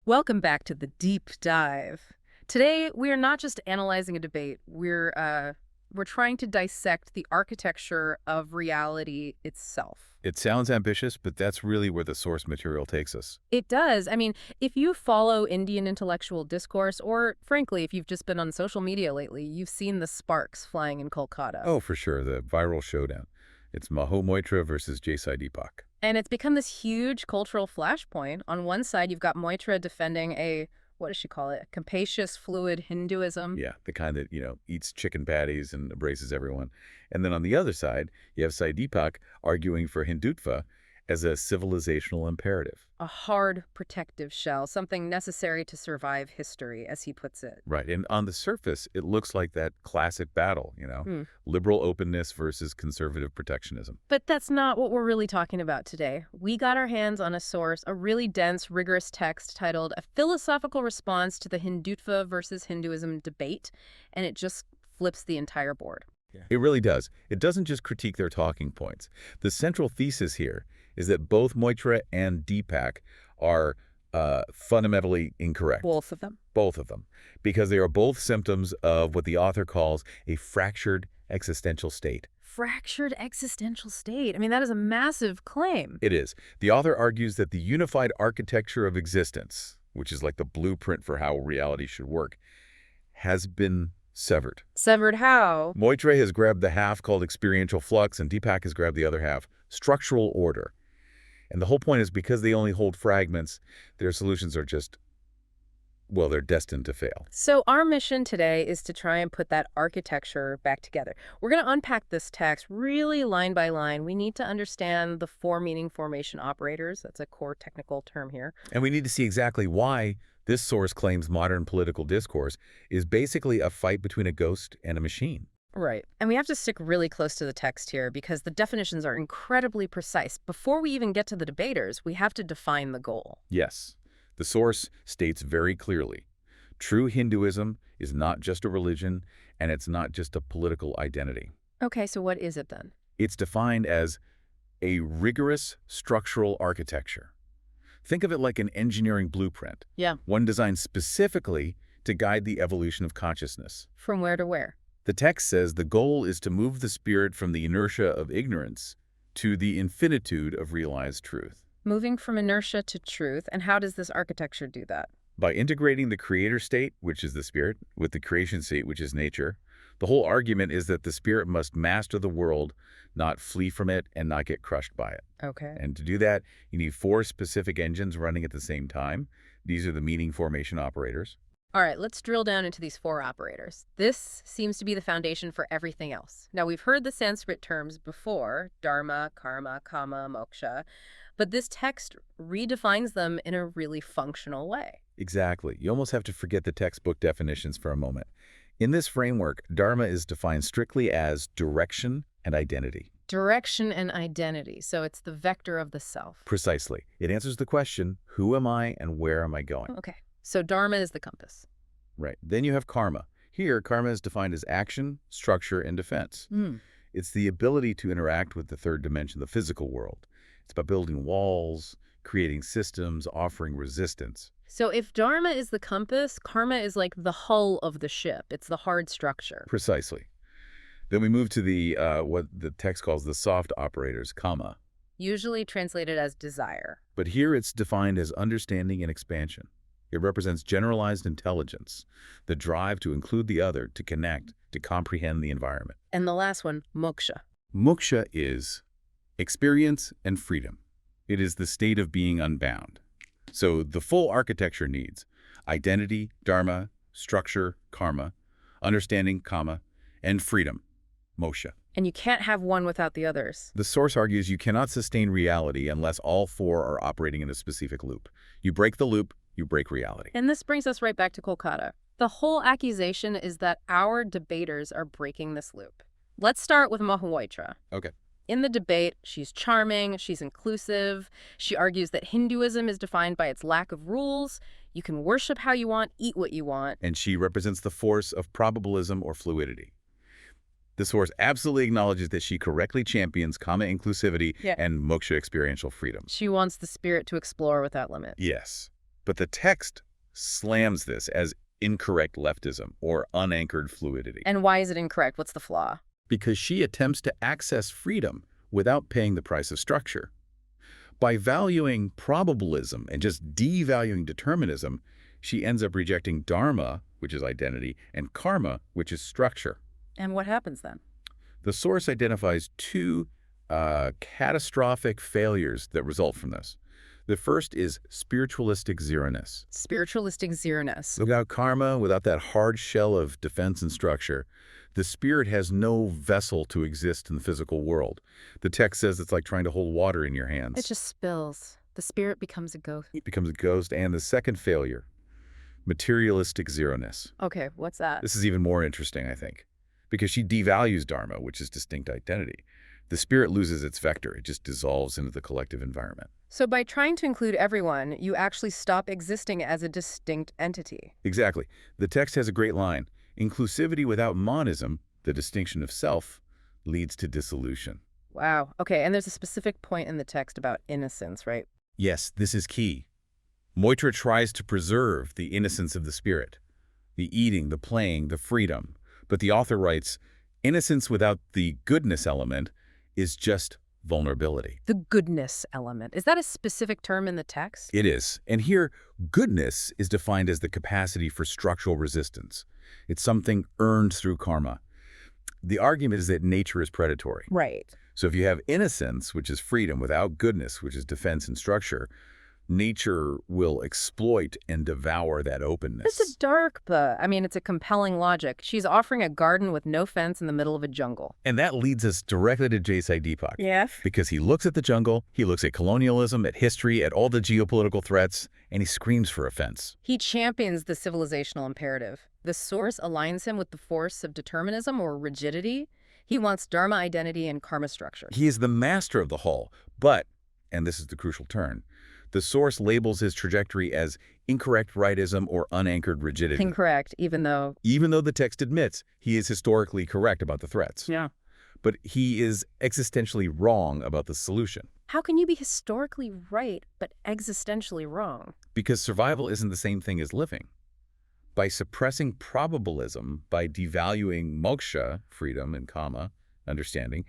Welcome back to the deep dive. Today, we are not just analyzing a debate. We're trying to dissect the architecture of reality itself. It sounds ambitious, but that's really where the source material takes us. It does. I mean, if you follow Indian intellectual discourse, or frankly, if you've just been on social media lately, you've seen the sparks flying in Kolkata. Oh, for sure, the viral showdown. It's Mahua Moitra versus Sai Deepak. And it's become this huge cultural flashpoint. On one side, you've got Moitra defending what does she call it? Capacious, fluid Hinduism. Yeah, the kind that, eats chicken patties and embraces everyone. And then on the other side, you have Sai Deepak arguing for Hindutva as a civilizational imperative. A hard protective shell, something necessary to survive history, as he puts it. Right, and on the surface, it looks like that classic battle, liberal openness versus conservative protectionism. But that's not what we're really talking about today. We got our hands on a source, a really dense, rigorous text titled A Philosophical Response to the Hindutva versus Hinduism Debate, and it just flips the entire board. Yeah. It really does. It doesn't just critique their talking points. The central thesis here is that both Moitra and Deepak are fundamentally incorrect. Both of them? Both of them. Because they are both symptoms of what the author calls a fractured existential state. Fractured existential state? I mean, that is a massive claim. It is. The author argues that the unified architecture of existence, which is like the blueprint for how reality should work, has been severed. Severed how? Moitra has grabbed the half called Experiential Flux, and Deepak has grabbed the other half, structural order. And the whole point is because they only hold fragments, their solutions are just, well, they're destined to fail. So our mission today is to try and put that architecture back together. We're going to unpack this text really line by line. We need to understand the four meaning formation operators. That's a core technical term here. And we need to see exactly why this source claims modern political discourse is basically a fight between a ghost and a machine. Right. And we have to stick really close to the text here because the definitions are incredibly precise. Before we even get to the debaters, we have to define the goal. Yes. The source states very clearly, true Hinduism is not just a religion, and it's not just a political identity. Okay, so what is it then? It's defined as a rigorous structural architecture. Think of it like an engineering blueprint. Yeah. One designed specifically to guide the evolution of consciousness. From where to where? The text says the goal is to move the spirit from the inertia of ignorance to the infinitude of realized truth. Moving from inertia to truth, and how does this architecture do that? By integrating the creator state, which is the spirit, with the creation state, which is nature. The whole argument is that the spirit must master the world, not flee from it and not get crushed by it. Okay. And to do that, you need four specific engines running at the same time. These are the meaning formation operators. All right, let's drill down into these four operators. This seems to be the foundation for everything else. Now, we've heard the Sanskrit terms before, dharma, karma, kama, moksha, but this text redefines them in a really functional way. Exactly. You almost have to forget the textbook definitions for a moment. In this framework, dharma is defined strictly as direction and identity. Direction and identity. So it's the vector of the self. Precisely. It answers the question, who am I and where am I going? Okay. So dharma is the compass. Right. Then you have karma. Here, karma is defined as action, structure, and defense. It's the ability to interact with the third dimension, the physical world. It's about building walls, creating systems, offering resistance. So if dharma is the compass, karma is like the hull of the ship. It's the hard structure. Precisely. Then we move to the what the text calls the soft operators, kama. Usually translated as desire. But here it's defined as understanding and expansion. It represents generalized intelligence, the drive to include the other, to connect, to comprehend the environment. And the last one, moksha. Moksha is experience and freedom. It is the state of being unbound. So the full architecture needs identity, dharma, structure, karma, understanding, kama, and freedom, moksha. And you can't have one without the others. The source argues you cannot sustain reality unless all four are operating in a specific loop. You break the loop, you break reality. And this brings us right back to Kolkata. The whole accusation is that our debaters are breaking this loop. Let's start with Mahua Moitra. Okay. In the debate, she's charming, she's inclusive. She argues that Hinduism is defined by its lack of rules. You can worship how you want, eat what you want. And she represents the force of probabilism or fluidity. The source absolutely acknowledges that she correctly champions kama inclusivity and moksha experiential freedom. She wants the spirit to explore without limits. Yes. But the text slams this as incorrect leftism or unanchored fluidity. And why is it incorrect? What's the flaw? Because she attempts to access freedom without paying the price of structure. By valuing probabilism and just devaluing determinism, she ends up rejecting Dharma, which is identity, and karma, which is structure. And what happens then? The source identifies two catastrophic failures that result from this. The first is spiritualistic zero-ness. Spiritualistic zero-ness. Without karma, without that hard shell of defense and structure, the spirit has no vessel to exist in the physical world. The text says it's like trying to hold water in your hands. It just spills. The spirit becomes a ghost. It becomes a ghost. And the second failure, materialistic zero-ness. Okay, what's that? This is even more interesting, I think, because she devalues Dharma, which is distinct identity. The spirit loses its vector. It just dissolves into the collective environment. So by trying to include everyone, you actually stop existing as a distinct entity. Exactly. The text has a great line. Inclusivity without monism, the distinction of self, leads to dissolution. Wow. Okay, and there's a specific point in the text about innocence, right? Yes, this is key. Moitra tries to preserve the innocence of the spirit, the eating, the playing, the freedom. But the author writes, innocence without the goodness element is just vulnerability. The goodness element. Is that a specific term in the text? It is. And here, goodness is defined as the capacity for structural resistance. It's something earned through karma. The argument is that nature is predatory. Right. So if you have innocence, which is freedom, without goodness, which is defense and structure, nature will exploit and devour that openness. It's a dark, but it's a compelling logic. She's offering a garden with no fence in the middle of a jungle. And that leads us directly to Sai Deepak. Yes. Because he looks at the jungle, he looks at colonialism, at history, at all the geopolitical threats, and he screams for a fence. He champions the civilizational imperative. The source aligns him with the force of determinism or rigidity. He wants Dharma identity and karma structure. He is the master of the whole, but, and this is the crucial turn, the source labels his trajectory as incorrect rightism or unanchored rigidity. Incorrect, even though the text admits he is historically correct about the threats. Yeah. But he is existentially wrong about the solution. How can you be historically right but existentially wrong? Because survival isn't the same thing as living. By suppressing probabilism, by devaluing moksha, freedom and karma, understanding,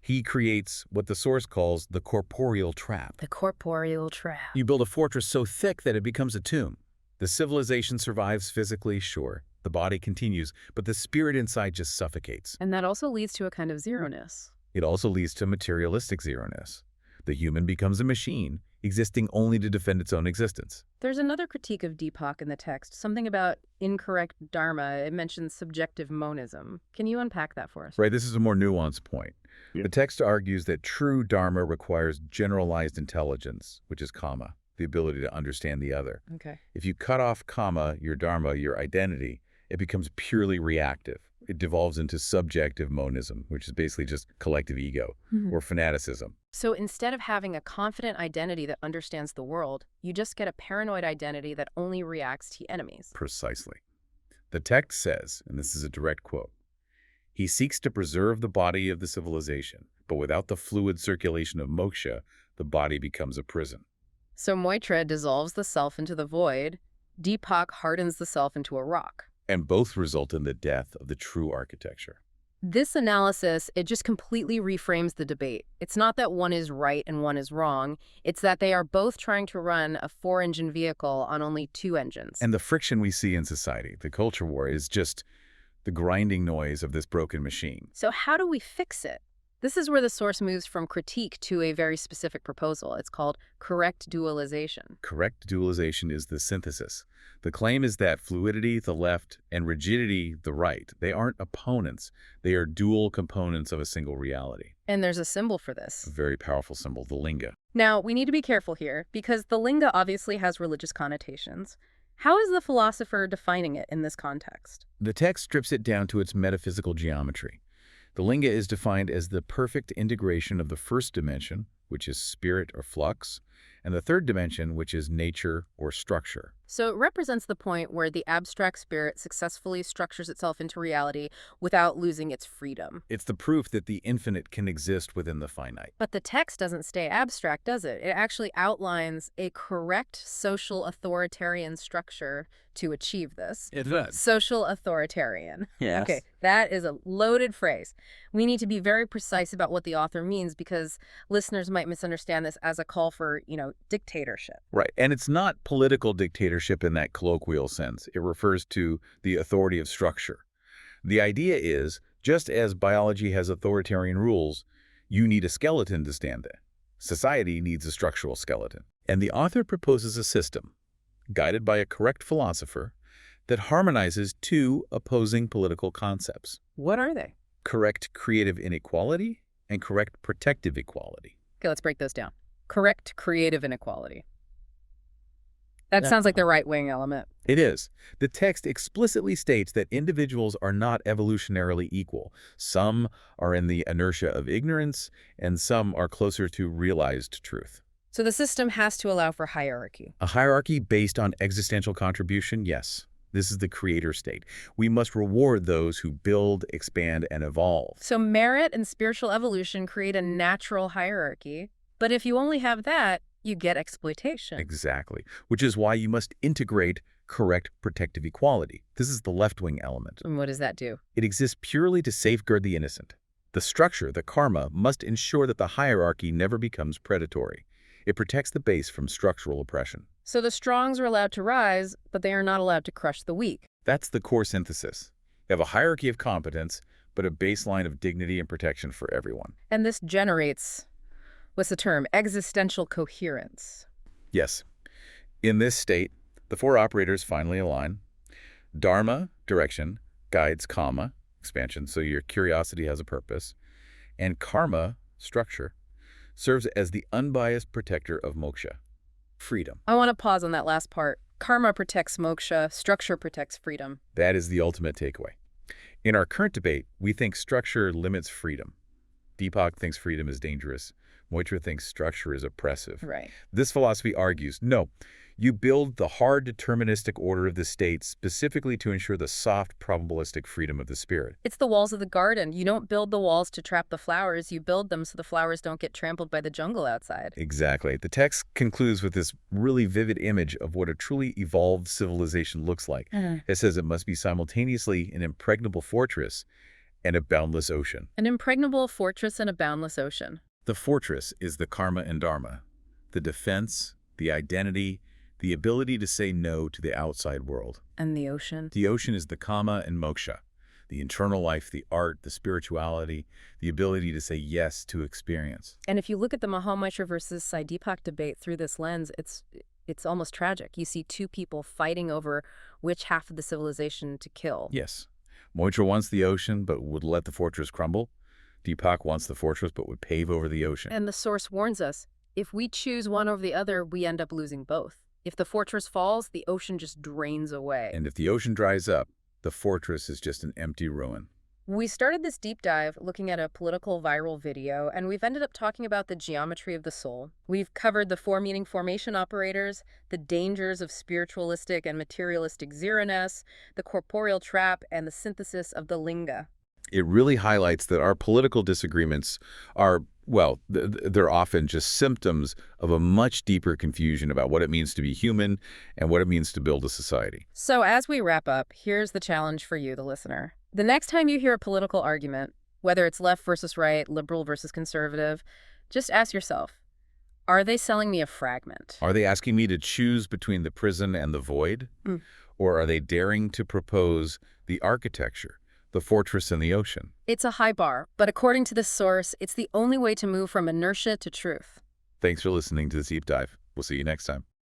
he creates what the source calls the corporeal trap. The corporeal trap. You build a fortress so thick that it becomes a tomb. The civilization survives physically, sure. The body continues, but the spirit inside just suffocates. And that also leads to a kind of zero-ness. It also leads to materialistic zero-ness. The human becomes a machine, existing only to defend its own existence. There's another critique of Deepak in the text, something about incorrect Dharma. It mentions subjective monism. Can you unpack that for us? Right, this is a more nuanced point. Yeah. The text argues that true Dharma requires generalized intelligence, which is karma, the ability to understand the other. Okay. If you cut off karma, your Dharma, your identity, it becomes purely reactive. It devolves into subjective monism, which is basically just collective ego, or fanaticism. So instead of having a confident identity that understands the world, you just get a paranoid identity that only reacts to enemies. Precisely. The text says, and this is a direct quote, he seeks to preserve the body of the civilization, but without the fluid circulation of moksha, the body becomes a prison. So Moitra dissolves the self into the void. Deepak hardens the self into a rock. And both result in the death of the true architecture. This analysis, it just completely reframes the debate. It's not that one is right and one is wrong. It's that they are both trying to run a 4-engine vehicle on only 2 engines. And the friction we see in society, the culture war, is just the grinding noise of this broken machine. So how do we fix it? This is where the source moves from critique to a very specific proposal. It's called correct dualization. Correct dualization is the synthesis. The claim is that fluidity, the left, and rigidity, the right, they aren't opponents. They are dual components of a single reality. And there's a symbol for this. A very powerful symbol, the linga. Now, we need to be careful here, because the linga obviously has religious connotations. How is the philosopher defining it in this context? The text strips it down to its metaphysical geometry. The linga is defined as the perfect integration of the first dimension, which is spirit or flux, and the third dimension, which is nature or structure. So it represents the point where the abstract spirit successfully structures itself into reality without losing its freedom. It's the proof that the infinite can exist within the finite. But the text doesn't stay abstract, does it? It actually outlines a correct social authoritarian structure to achieve this. It does. Social authoritarian. Yes. Okay, that is a loaded phrase. We need to be very precise about what the author means because listeners might misunderstand this as a call for, dictatorship. Right, and it's not political dictatorship in that colloquial sense. It refers to the authority of structure. The idea is, just as biology has authoritarian rules, you need a skeleton to stand there. Society needs a structural skeleton. And the author proposes a system, guided by a correct philosopher, that harmonizes two opposing political concepts. What are they? Correct creative inequality and correct protective equality. Okay, let's break those down. Correct creative inequality. That sounds like the right-wing element. It is. The text explicitly states that individuals are not evolutionarily equal. Some are in the inertia of ignorance, and some are closer to realized truth. So the system has to allow for hierarchy. A hierarchy based on existential contribution, yes. This is the creator state. We must reward those who build, expand, and evolve. So merit and spiritual evolution create a natural hierarchy. But if you only have that, you get exploitation. Exactly. Which is why you must integrate correct protective equality. This is the left-wing element. And what does that do? It exists purely to safeguard the innocent. The structure, the karma, must ensure that the hierarchy never becomes predatory. It protects the base from structural oppression. So the strongs are allowed to rise, but they are not allowed to crush the weak. That's the core synthesis. You have a hierarchy of competence, but a baseline of dignity and protection for everyone. And this generates, what's the term, existential coherence. Yes. In this state, the four operators finally align. Dharma, direction, guides, karma, expansion, so your curiosity has a purpose. And karma, structure, serves as the unbiased protector of moksha, freedom. I want to pause on that last part. Karma protects moksha, structure protects freedom. That is the ultimate takeaway. In our current debate, we think structure limits freedom. Deepak thinks freedom is dangerous. Moitra thinks structure is oppressive. Right. This philosophy argues, no, you build the hard deterministic order of the state specifically to ensure the soft probabilistic freedom of the spirit. It's the walls of the garden. You don't build the walls to trap the flowers. You build them so the flowers don't get trampled by the jungle outside. Exactly. The text concludes with this really vivid image of what a truly evolved civilization looks like. It says it must be simultaneously an impregnable fortress and a boundless ocean. An impregnable fortress and a boundless ocean. The fortress is the karma and dharma, the defense, the identity, the ability to say no to the outside world. And the ocean? The ocean is the kama and moksha, the internal life, the art, the spirituality, the ability to say yes to experience. And if you look at the Mahua Moitra versus Sai Deepak debate through this lens, it's almost tragic. You see two people fighting over which half of the civilization to kill. Yes. Moitra wants the ocean, but would let the fortress crumble. Deepak wants the fortress, but would pave over the ocean. And the source warns us, if we choose one over the other, we end up losing both. If the fortress falls, the ocean just drains away. And if the ocean dries up, the fortress is just an empty ruin. We started this deep dive looking at a political viral video, and we've ended up talking about the geometry of the soul. We've covered the four meaning formation operators, the dangers of spiritualistic and materialistic zero-ness, the corporeal trap, and the synthesis of the linga. It really highlights that our political disagreements are, well, they're often just symptoms of a much deeper confusion about what it means to be human and what it means to build a society. So as we wrap up, here's the challenge for you, the listener. The next time you hear a political argument, whether it's left versus right, liberal versus conservative, just ask yourself, are they selling me a fragment? Are they asking me to choose between the prison and the void? Or are they daring to propose the architecture, the fortress and the ocean? It's a high bar, but according to this source, it's the only way to move from inertia to truth. Thanks for listening to this deep dive. We'll see you next time.